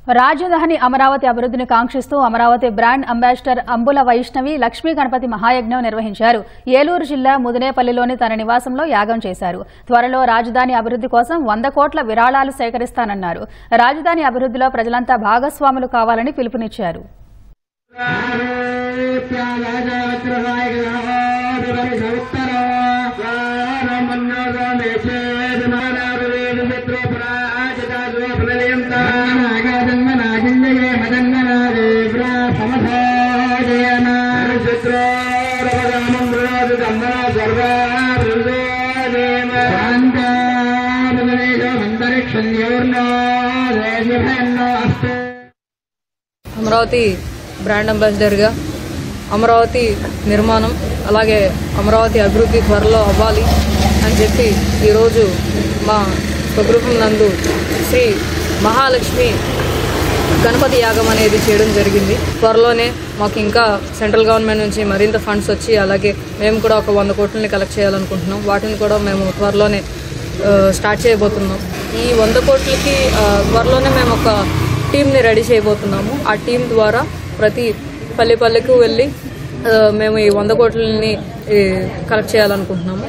రాజధాని అమరావతి అభివృద్ధిని కాంక్షిస్తూ Amaravati brand ambassador అంబుల Vaishnavi Lakshmi Ganapati మహాయజ్ఞం నిర్వహించారు. ఏలూరు జిల్లా ముదినేపల్లిలోని తన నివాసంలో యాగం చేశారు. త్వరలో రాజధాని అభివృద్ధి కోసం 100 కోట్ల విరాళాలు సేకరిస్తానన్నారు. రాజధాని అభివృద్ధిలో ప్రజలంతా భాగస్వాములు కావాలని పిలుపునిచ్చారు. అమరావతి బ్రాండ్ అంబాసిడర్గా అమరావతి నిర్మాణం అలాగే అమరావతి అభివృద్ధి త్వరలో అవ్వాలి అని చెప్పి ఈరోజు మా స్వగృహం నందు శ్రీ మహాలక్ష్మి గణపతి యాగం అనేది చేయడం జరిగింది. త్వరలోనే మాకు ఇంకా సెంట్రల్ గవర్నమెంట్ నుంచి మరింత ఫండ్స్ వచ్చి అలాగే మేము కూడా ఒక 100 కోట్లని కలెక్ట్ చేయాలనుకుంటున్నాం. వాటిని కూడా మేము త్వరలోనే స్టార్ట్ చేయబోతున్నాం. ఈ 100 కోట్లకి త్వరలోనే మేము ఒక టీంని రెడీ చేయబోతున్నాము. ఆ టీం ద్వారా ప్రతి పల్లెకు వెళ్ళి మేము ఈ 100 కోట్లని కలెక్ట్ చేయాలనుకుంటున్నాము.